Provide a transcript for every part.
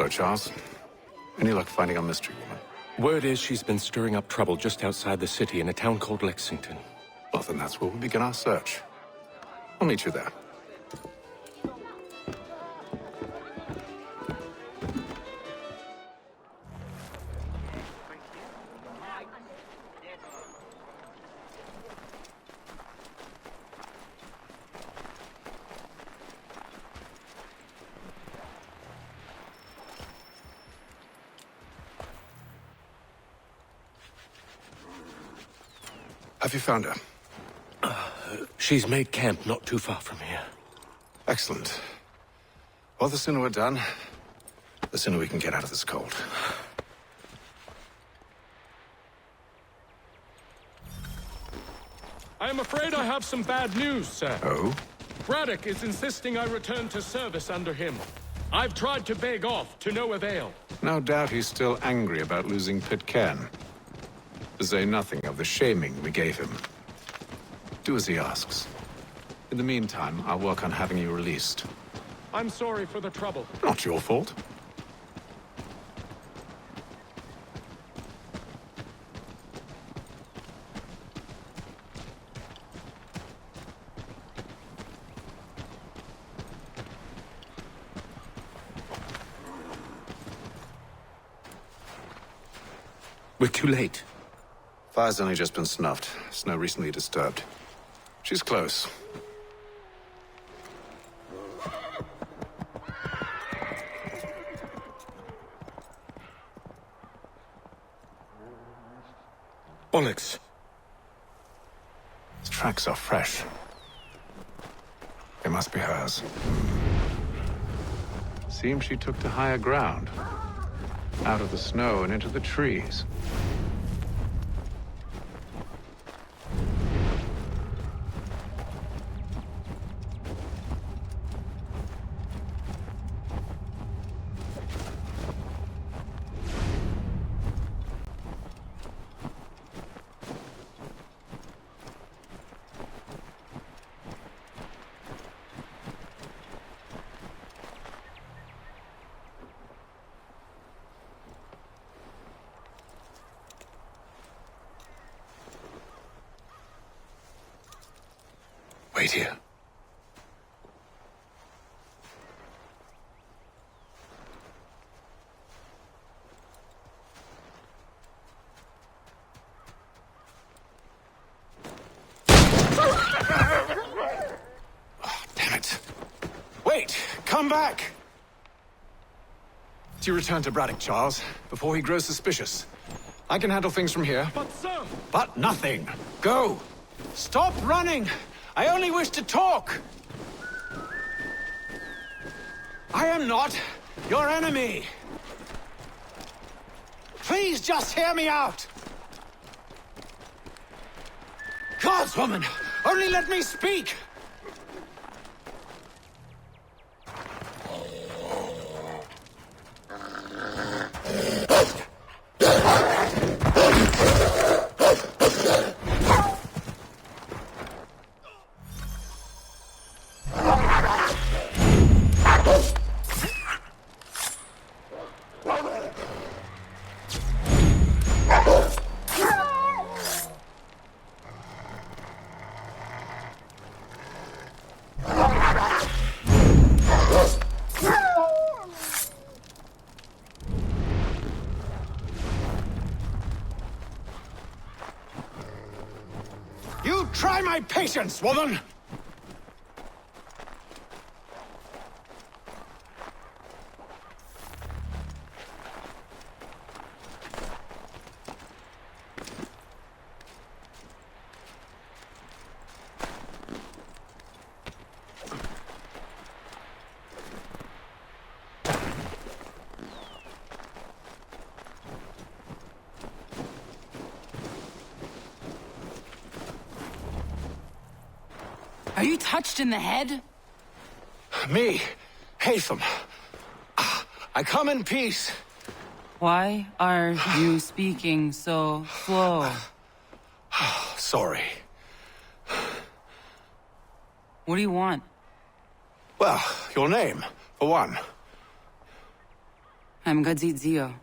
Hello, Charles. Any luck finding our mystery woman? Word is she's been stirring up trouble just outside the city in a town called Lexington. Well, then that's where we'll begin our search. I'll meet you there. Have you found her? She's made camp not too far from here. Excellent. Well, the sooner we're done, the sooner we can get out of this cold. I am afraid I have some bad news, sir. Oh? Braddock is insisting I return to service under him. I've tried to beg off, to no avail. No doubt he's still angry about losing Pitcairn. To say nothing of the shaming we gave him. Do as he asks. In the meantime, I'll work on having you released. I'm sorry for the trouble. Not your fault. We're too late. Fire's only just been snuffed. Snow recently disturbed. She's close. Bollocks. The tracks are fresh. They must be hers. Seems she took to higher ground. Out of the snow and into the trees. Wait here. Oh, damn it. Wait! Come back! Do you return to Braddock, Charles, before he grows suspicious? I can handle things from here. But, sir! But nothing. Go! Stop running! I only wish to talk! I am not your enemy! Please just hear me out! Gods, woman! Only let me speak! You try my patience, woman! Are you touched in the head? Me, Hatham. I come in peace. Why are you speaking so slow? Sorry. What do you want? Well, your name, for one. I'm Gadzit Zio.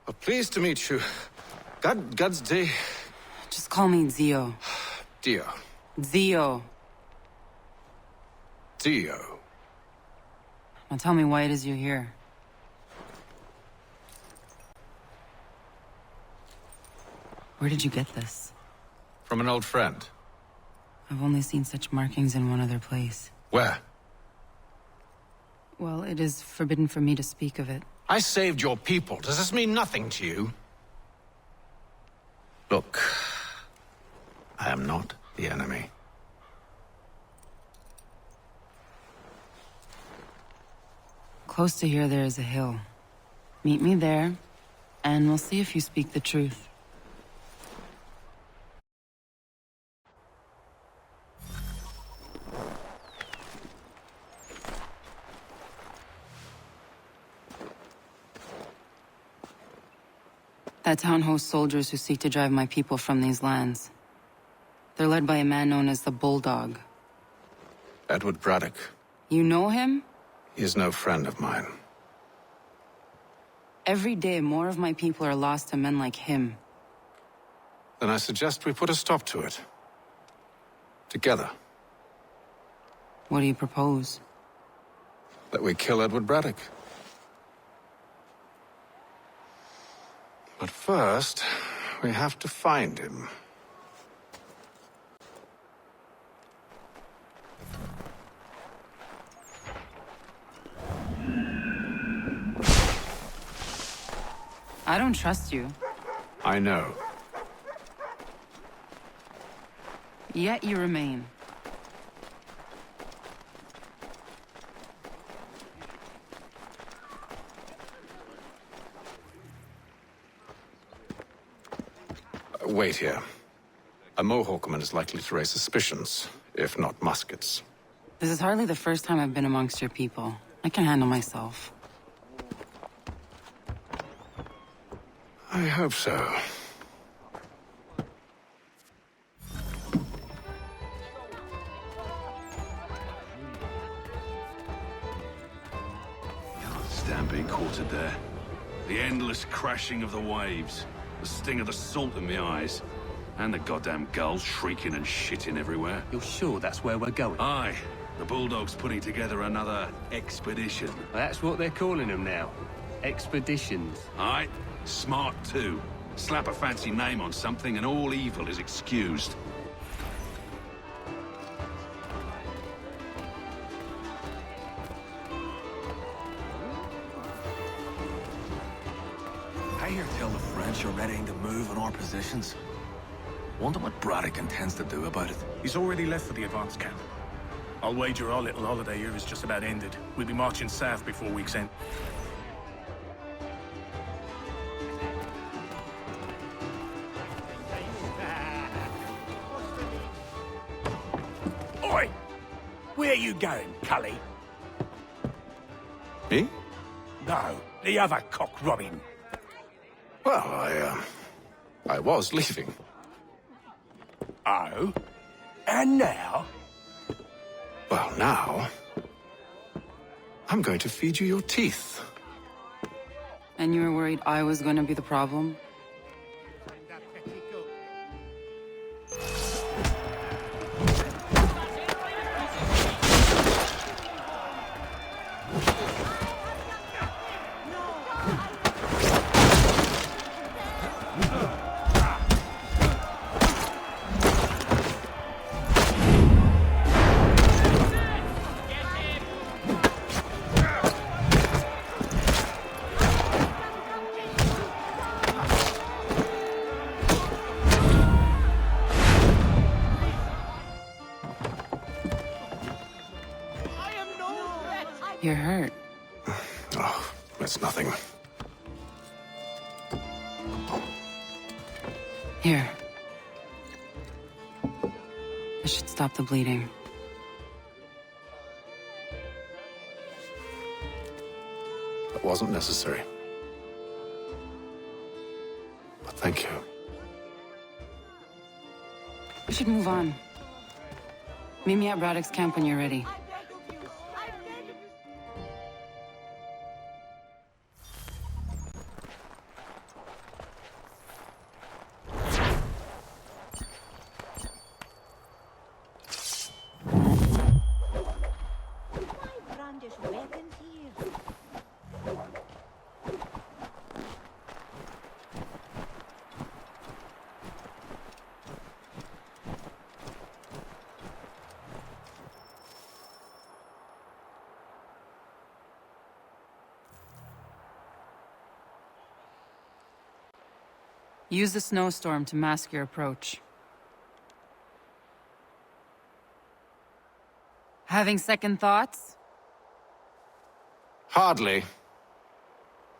Oh, pleased to meet you. God's day. Just call me Zio. Dio. Zio. Dio. Now tell me why it is you're here. Where did you get this? From an old friend. I've only seen such markings in one other place. Where? Well, it is forbidden for me to speak of it. I saved your people. Does this mean nothing to you? Look, I am not the enemy. Close to here, there is a hill. Meet me there, and we'll see if you speak the truth. That town hosts soldiers who seek to drive my people from these lands. They're led by a man known as the Bulldog. Edward Braddock. You know him? He is no friend of mine. Every day, more of my people are lost to men like him. Then I suggest we put a stop to it. Together. What do you propose? That we kill Edward Braddock. But first, we have to find him. I don't trust you. I know. Yet you remain. Wait here. A Mohawkman is likely to raise suspicions, if not muskets. This is hardly the first time I've been amongst your people. I can handle myself. I hope so. Stand being quartered there. The endless crashing of the waves. The sting of the salt in my eyes. And the goddamn gulls shrieking and shitting everywhere. You're sure that's where we're going? Aye. The Bulldog's putting together another expedition. That's what they're calling them now. Expeditions. Aye. Smart too. Slap a fancy name on something and all evil is excused. I hear tell the French are readying to move on our positions. Wonder what Braddock intends to do about it. He's already left for the advance camp. I'll wager our little holiday here is just about ended. We'll be marching south before week's end. Oi! Where you going, Cully? Me? No, the other cock Robin. Well, I was leaving. Oh? And now? Well, now... I'm going to feed you your teeth. And you were worried I was going to be the problem? You're hurt. Oh, it's nothing. Here. This should stop the bleeding. That wasn't necessary. But thank you. We should move on. Meet me at Braddock's camp when you're ready. Use the snowstorm to mask your approach. Having second thoughts? Hardly.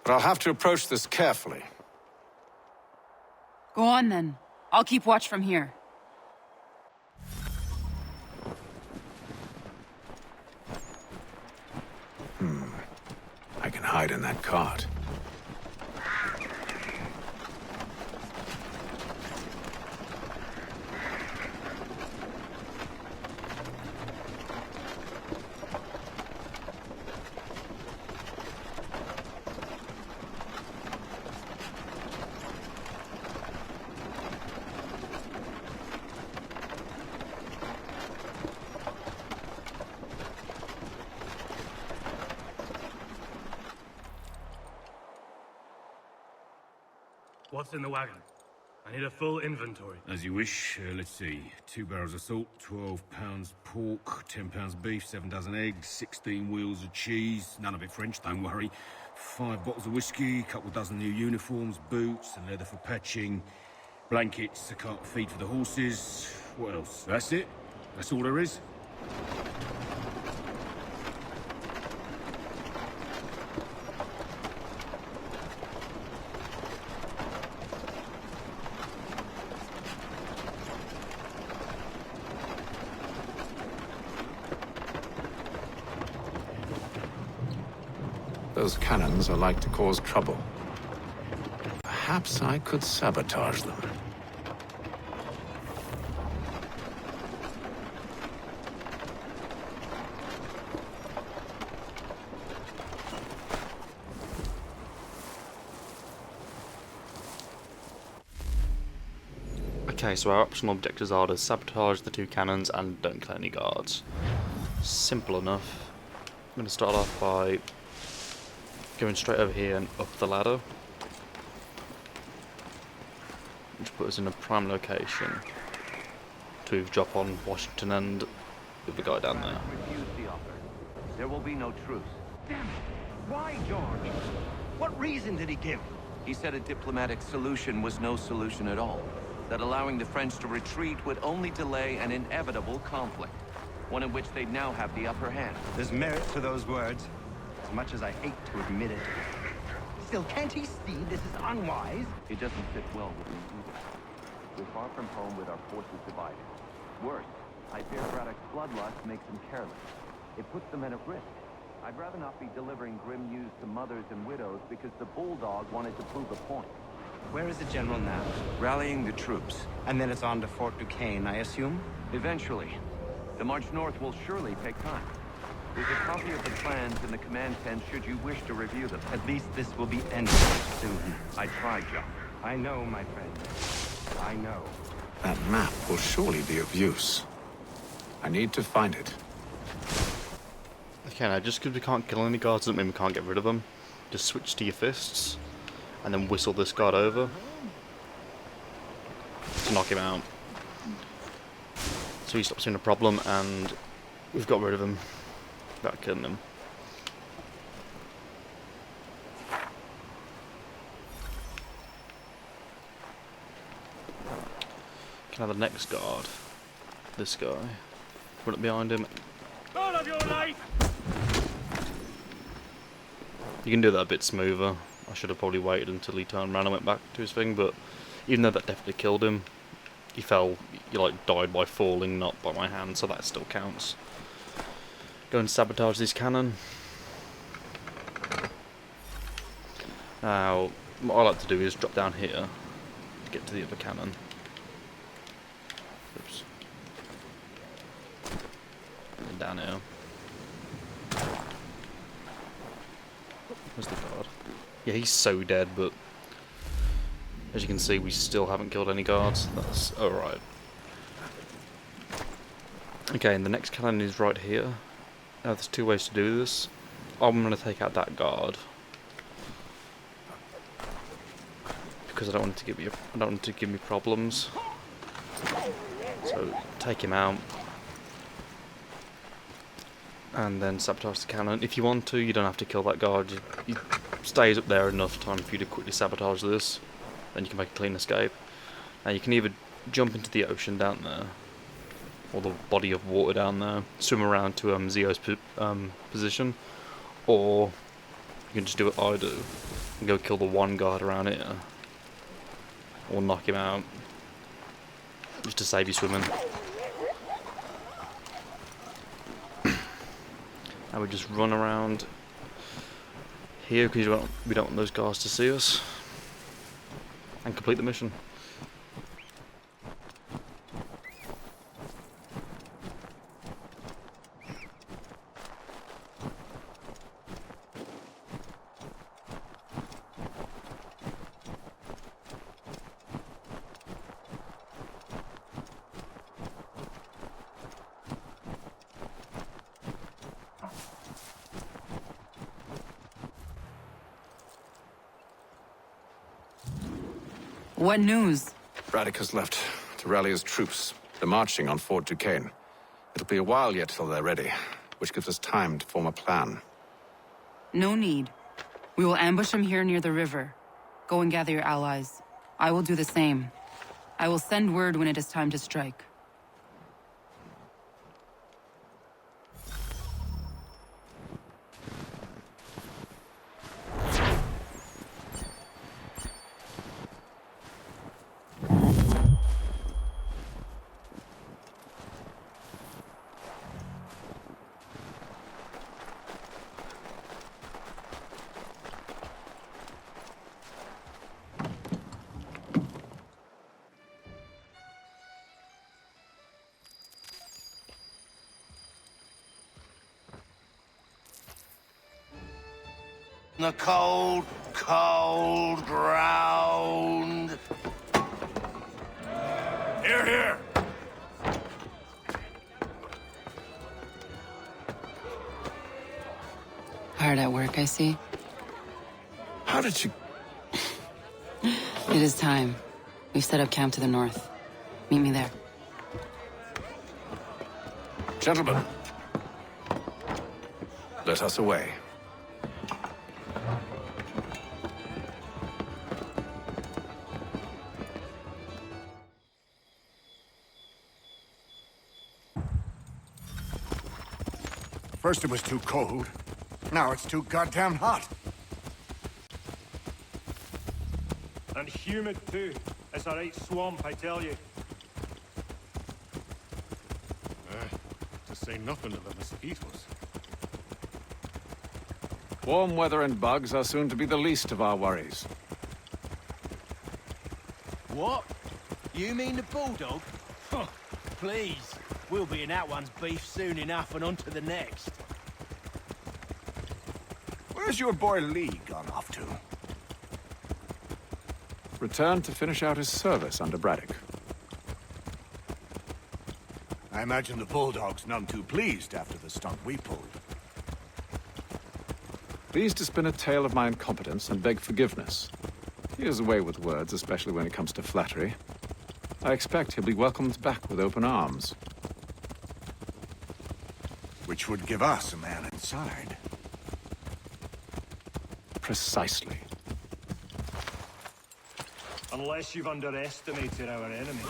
But I'll have to approach this carefully. Go on then. I'll keep watch from here. I can hide in that cart. What's in the wagon? I need a full inventory. As you wish. Let's see. 2 barrels of salt, 12 pounds pork, 10 pounds beef, 7 dozen eggs, 16 wheels of cheese. None of it French, don't worry. 5 bottles of whiskey, couple dozen new uniforms, boots, and leather for patching, blankets, a cart feed for the horses. What else? That's it? That's all there is? Those cannons are like to cause trouble. Perhaps I could sabotage them. Okay, so our optional objectives are to sabotage the 2 cannons and don't kill any guards. Simple enough. I'm going to start off by going straight over here and up the ladder, which puts us in a prime location to drop on Washington and the other guy down there. Refuse the offer. There will be no truce. Damn it! Why, George? What reason did he give? He said a diplomatic solution was no solution at all. That allowing the French to retreat would only delay an inevitable conflict. One in which they'd now have the upper hand. There's merit to those words. As much as I hate to admit it. Still, can't he see this is unwise? It doesn't fit well with me either. We're far from home with our forces divided. Worse, I fear Braddock's bloodlust makes them careless. It puts the men at risk. I'd rather not be delivering grim news to mothers and widows because the bulldog wanted to prove a point. Where is the general now? Rallying the troops. And then it's on to Fort Duquesne, I assume? Eventually. The march north will surely take time. There's a copy of the plans in the command tent should you wish to review them. At least this will be ended soon. I tried, John. I know, my friend. I know. That map will surely be of use. I need to find it. Okay, now just because we can't kill any guards doesn't mean we can't get rid of them. Just switch to your fists and then whistle this guard over to knock him out. So he stops being a problem and we've got rid of him without killing him. Can I have the next guard? This guy. Run up behind him. God of your life! You can do that a bit smoother. I should have probably waited until he turned around and went back to his thing, but even though that definitely killed him, he fell, he like died by falling, not by my hand, so that still counts. Go and sabotage this cannon. Now, what I like to do is drop down here to get to the other cannon. Oops. And down here. Where's the guard? Yeah, he's so dead, but as you can see, we still haven't killed any guards. That's alright. Okay, and the next cannon is right here. Now, there's 2 ways to do this. I'm going to take out that guard because I don't want it to give me. I don't want it to give me problems. So take him out, and then sabotage the cannon. If you want to, you don't have to kill that guard. He stays up there enough time for you to quickly sabotage this. then you can make a clean escape. Now you can either jump into the ocean down there, or the body of water down there, swim around to Zio's position, or you can just do what I do and go kill the one guard around here, or knock him out, just to save you swimming. And we just run around here because we don't want those guards to see us, and complete the mission. What news? Braddock has left to rally his troops. They're marching on Fort Duquesne. It'll be a while yet till they're ready, which gives us time to form a plan. No need. We will ambush him here near the river. Go and gather your allies. I will do the same. I will send word when it is time to strike. The cold, cold ground. Here, here. Hard at work, I see. How did you... It is time. We've set up camp to the north. Meet me there. Gentlemen, let us away. First it was too cold. Now it's too goddamn hot. And humid too. It's a right swamp, I tell you. To say nothing of the mosquitoes. Warm weather and bugs are soon to be the least of our worries. What? You mean the bulldog? Huh, please. We'll be in that one's beef soon enough and on to the next. Where's your boy Lee gone off to? Returned to finish out his service under Braddock. I imagine the bulldog's none too pleased after the stunt we pulled. Pleased to spin a tale of my incompetence and beg forgiveness. He has a way with words, especially when it comes to flattery. I expect he'll be welcomed back with open arms. Which would give us a man inside. Precisely. Unless you've underestimated our enemy.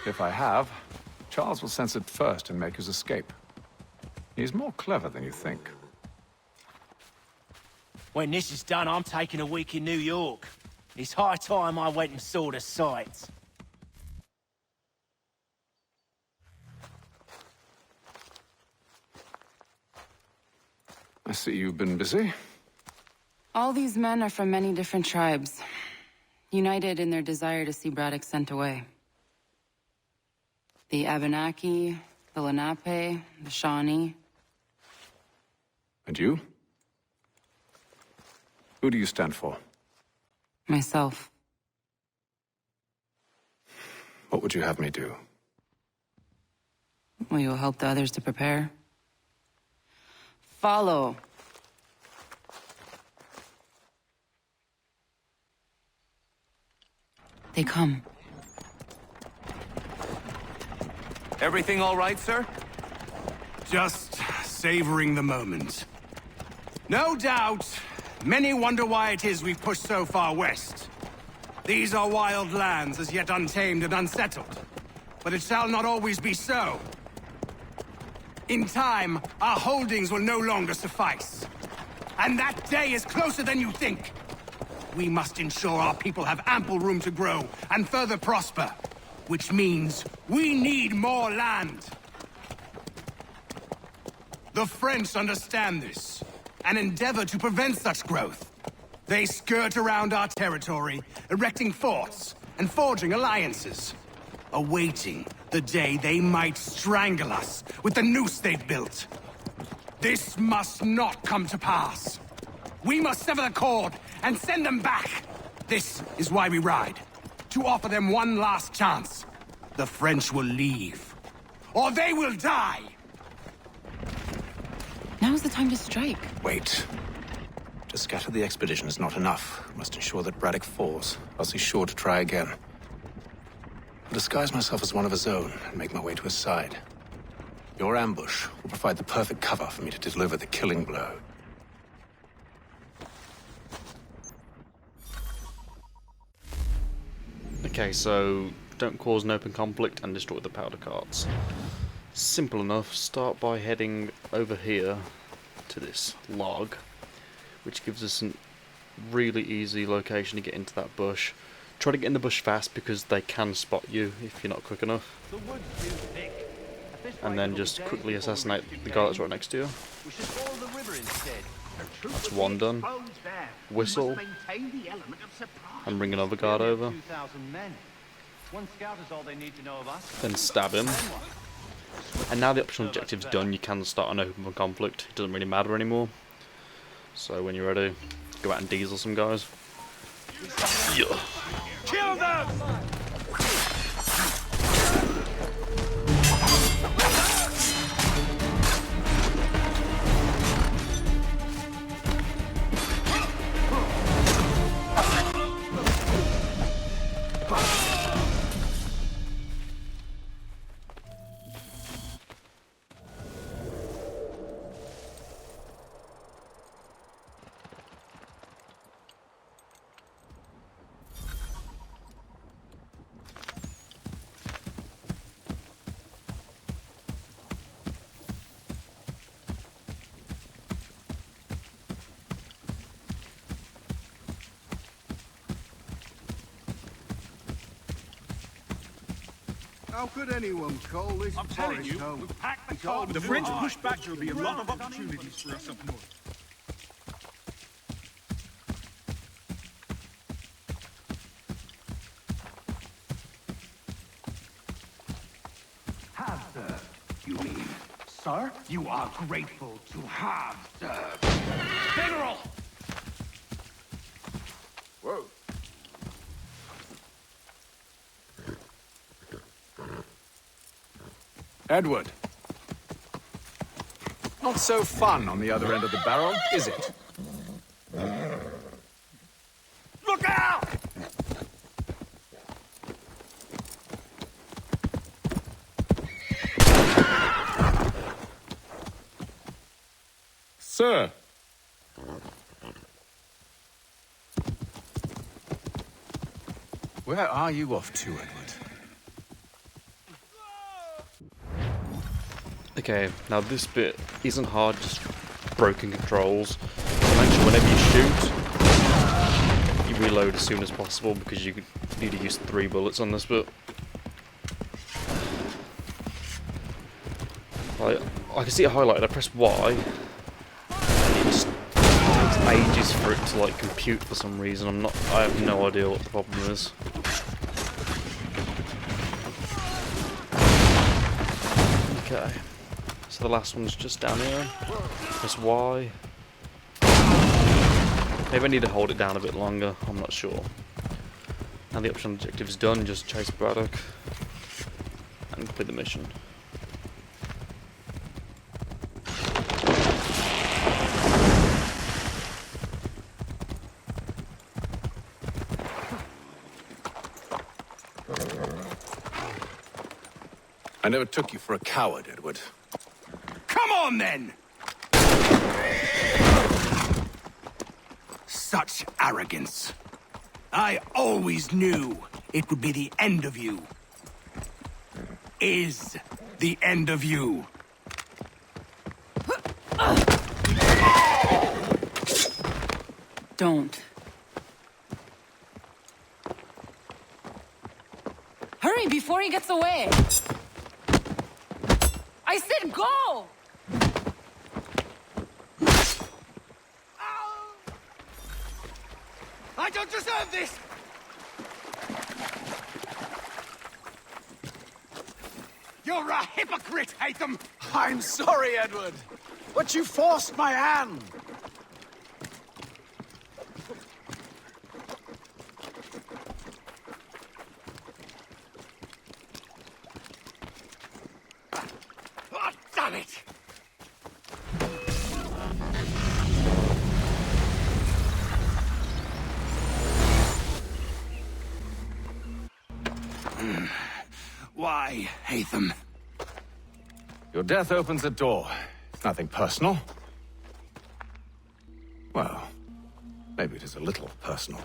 If I have, Charles will sense it first and make his escape. He's more clever than you think. When this is done, I'm taking a week in New York. It's high time I went and saw the sights. I see you've been busy. All these men are from many different tribes, united in their desire to see Braddock sent away. The Abenaki, the Lenape, the Shawnee. And you? Who do you stand for? Myself. What would you have me do? Will you help the others to prepare? Follow. They come. Everything all right, sir? Just savoring the moment. No doubt, Many wonder why it is we've pushed so far west. These are wild lands as yet untamed and unsettled. But it shall not always be so. In time, our holdings will no longer suffice. And that day is closer than you think. We must ensure our people have ample room to grow and further prosper. Which means we need more land. The French understand this, and endeavor to prevent such growth. They skirt around our territory, erecting forts and forging alliances, awaiting the day they might strangle us with the noose they've built. This must not come to pass. We must sever the cord and send them back. This is why we ride, to offer them one last chance. The French will leave, or they will die. Now's the time to strike. Wait. To scatter the expedition is not enough. We must ensure that Braddock falls, else he's sure to try again. I'll disguise myself as one of his own and make my way to his side. Your ambush will provide the perfect cover for me to deliver the killing blow. Okay, so don't cause an open conflict and destroy the powder carts. Simple enough. Start by heading over here to this log, which gives us a really easy location to get into that bush. Try to get in the bush fast because they can spot you if you're not quick enough. And then just quickly assassinate the guy that's right next to you. That's one done. Whistle. And bring another guard over. Then stab him. And now the optional objective's done, you can start an open conflict. It doesn't really matter anymore. So when you're ready, go out and diesel some guys. Yeah. Kill them! How could anyone call this I'm telling forest you, home? we've packed the It's all car. With the French dry. push back, there'll be a lot of opportunities for us up north. Have served, you mean? Sir? You are grateful to have served. General! Whoa. Edward. Not so fun on the other end of the barrel, is it? Look out! Sir! Where are you off to, Edward? Okay, now this bit isn't hard, just broken controls. Make sure whenever you shoot, you reload as soon as possible because you need to use 3 bullets on this bit. Like, I can see it highlighted, I press Y, and it just takes ages for it to like compute for some reason. I have no idea what the problem is. Okay. So the last one's just down here. Press Y. Maybe I need to hold it down a bit longer, I'm not sure. Now the optional objective's done, just chase Braddock and complete the mission. I never took you for a coward, Edward. Come on, then! arrogance. I always knew it would be the end of you. Is the end of you. Don't. Hurry before he gets away! I said go! I don't deserve this! You're a hypocrite, Hatham! I'm sorry, Edward, but you forced my hand. Oh, damn it! Why, Hatham? Your death opens a door. It's nothing personal. Well, maybe it is a little personal.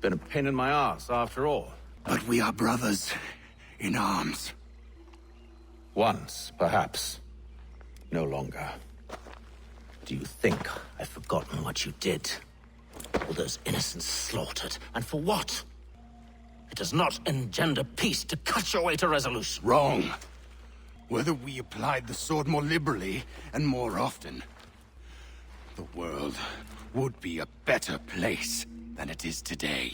Been a pain in my ass, after all. But we are brothers in arms. Once, perhaps. No longer. Do you think I've forgotten what you did? All those innocents slaughtered, and for what? It does not engender peace to cut your way to resolution. Wrong. Whether we applied the sword more liberally and more often, the world would be a better place than it is today.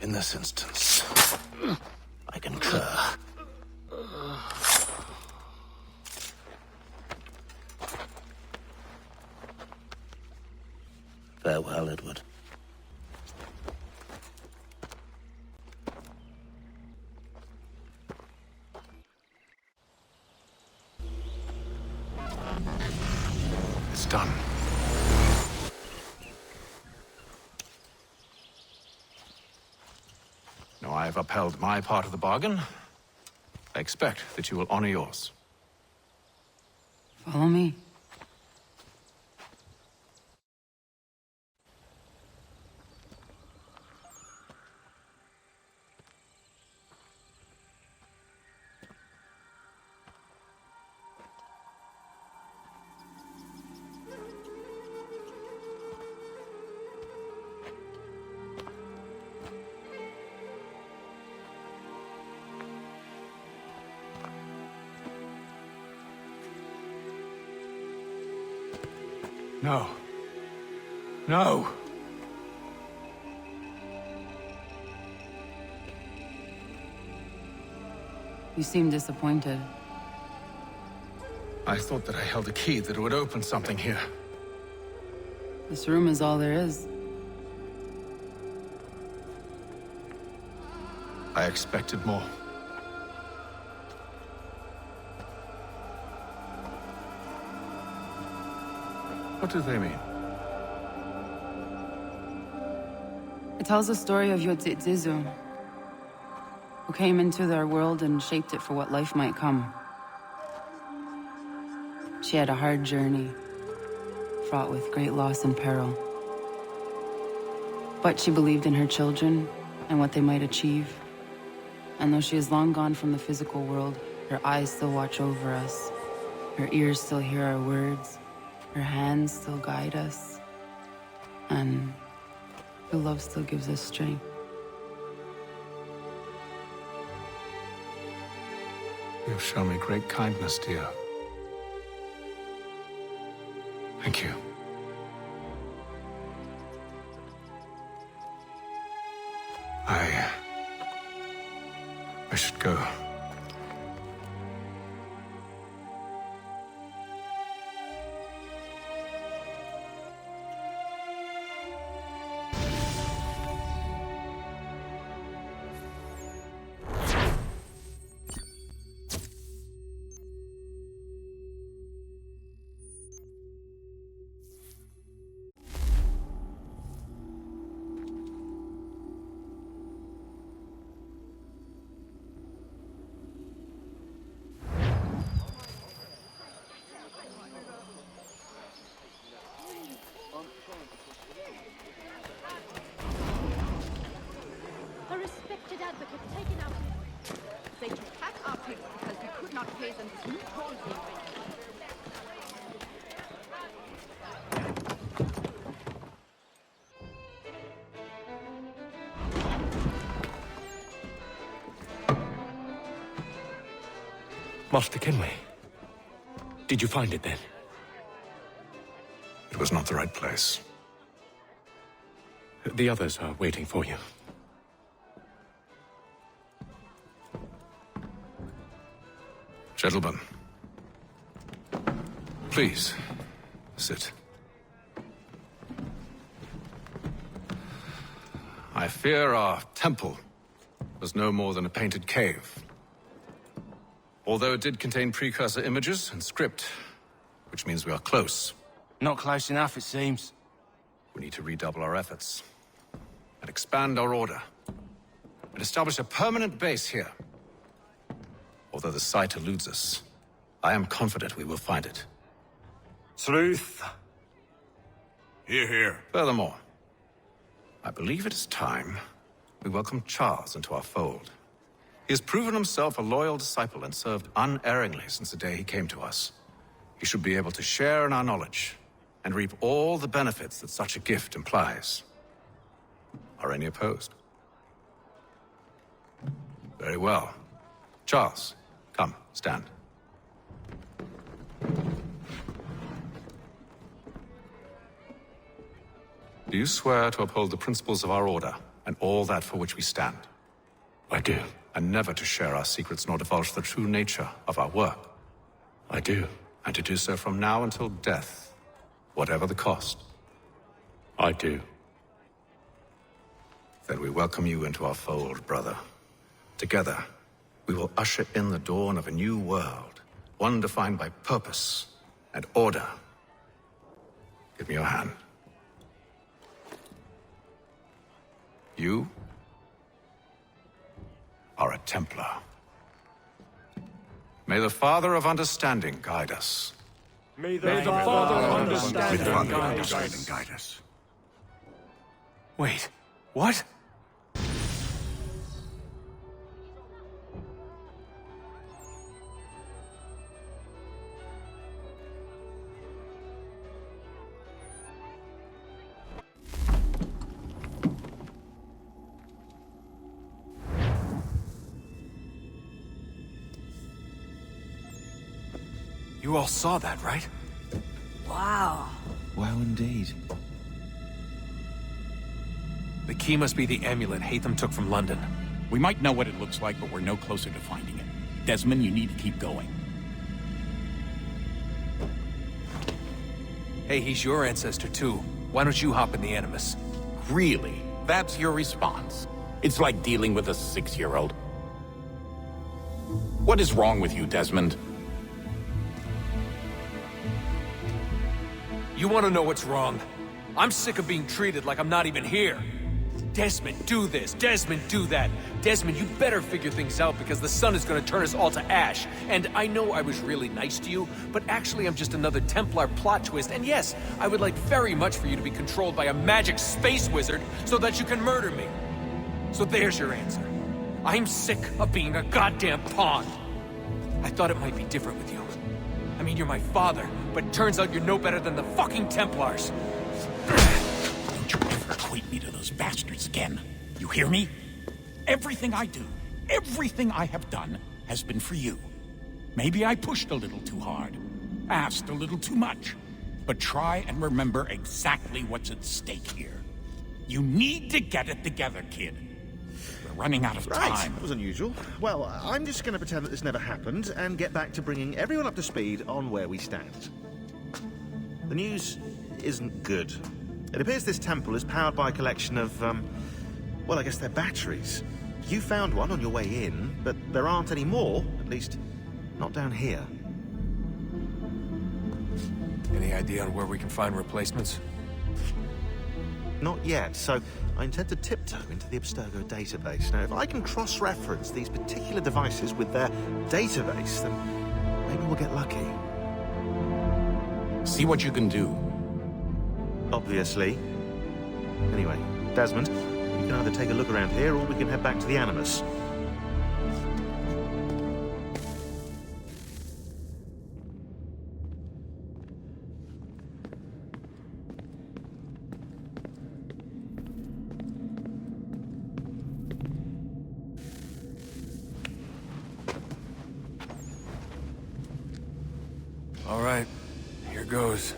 In this instance, I concur. Farewell, Edward. It's done. Now I have upheld my part of the bargain. I expect that you will honor yours. Follow me. No. No! You seem disappointed. I thought that I held a key that would open something here. This room is all there is. I expected more. What do they mean? It tells the story of Yotzitzizu, who came into their world and shaped it for what life might come. She had a hard journey, fraught with great loss and peril. But she believed in her children and what they might achieve. And though she is long gone from the physical world, her eyes still watch over us. Her ears still hear our words. Her hands still guide us. And her love still gives us strength. You have shown me great kindness, dear. Thank you. I should go. advocate taken out. They took back our pigs because we could not pay them this new toll payment. Master Kenway. Did you find it then? It was not the right place. The others are waiting for you. Gentlemen, please, sit. I fear our temple was no more than a painted cave. Although it did contain precursor images and script, which means we are close. Not close enough, it seems. We need to redouble our efforts and expand our order and establish a permanent base here. Although the site eludes us, I am confident we will find it. Truth. Hear, hear. Furthermore, I believe it is time we welcome Charles into our fold. He has proven himself a loyal disciple and served unerringly since the day he came to us. He should be able to share in our knowledge and reap all the benefits that such a gift implies. Are any opposed? Very well. Charles, come, stand. Do you swear to uphold the principles of our order and all that for which we stand? I do. And never to share our secrets nor divulge the true nature of our work? I do. And to do so from now until death, whatever the cost? I do. Then we welcome you into our fold, brother. Together, we will usher in the dawn of a new world, one defined by purpose and order. Give me your hand. You are a Templar. May the Father of Understanding guide us. May the Father of Understanding guide us. Wait, what? You all saw that, right? Wow. Wow, indeed. The key must be the amulet Hatham took from London. We might know what it looks like, but we're no closer to finding it. Desmond, you need to keep going. Hey, he's your ancestor too. Why don't you hop in the Animus? Really? That's your response? It's like dealing with a 6-year-old. What is wrong with you, Desmond? You want to know what's wrong? I'm sick of being treated like I'm not even here. Desmond, do this. Desmond, do that. Desmond, you better figure things out because the sun is going to turn us all to ash. And I know I was really nice to you, but actually I'm just another Templar plot twist. And yes, I would like very much for you to be controlled by a magic space wizard so that you can murder me. So there's your answer. I'm sick of being a goddamn pawn. I thought it might be different with you. I mean, you're my father, but it turns out you're no better than the fucking Templars. Don't you ever equate me to those bastards again. You hear me? Everything I do, everything I have done, has been for you. Maybe I pushed a little too hard, asked a little too much, but try and remember exactly what's at stake here. You need to get it together, kid. We're running out of time. Right, that was unusual. Well, I'm just going to pretend that this never happened and get back to bringing everyone up to speed on where we stand. The news isn't good. It appears this temple is powered by a collection of, well, I guess they're batteries. You found one on your way in, but there aren't any more, at least not down here. Any idea on where we can find replacements? Not yet, so I intend to tiptoe into the Abstergo database. Now, if I can cross-reference these particular devices with their database, then maybe we'll get lucky. See what you can do. Obviously. Anyway, Desmond, you can can either take a look around here or we can head back to the Animus. All right, here goes.